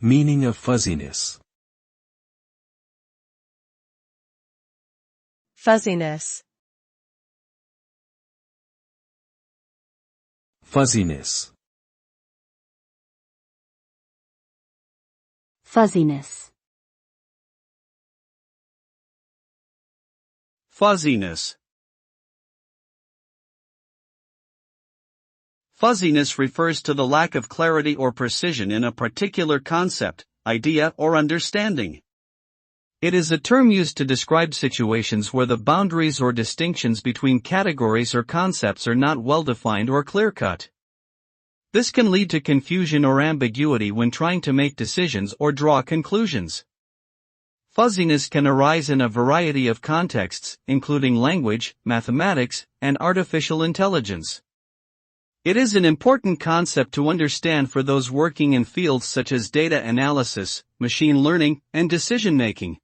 Meaning of fuzziness. Fuzziness. Fuzziness. Fuzziness. Fuzziness. Fuzziness refers to the lack of clarity or precision in a particular concept, idea, or understanding. It is a term used to describe situations where the boundaries or distinctions between categories or concepts are not well defined or clear-cut. This can lead to confusion or ambiguity when trying to make decisions or draw conclusions. Fuzziness can arise in a variety of contexts, including language, mathematics, and artificial intelligence. It is an important concept to understand for those working in fields such as data analysis, machine learning, and decision-making.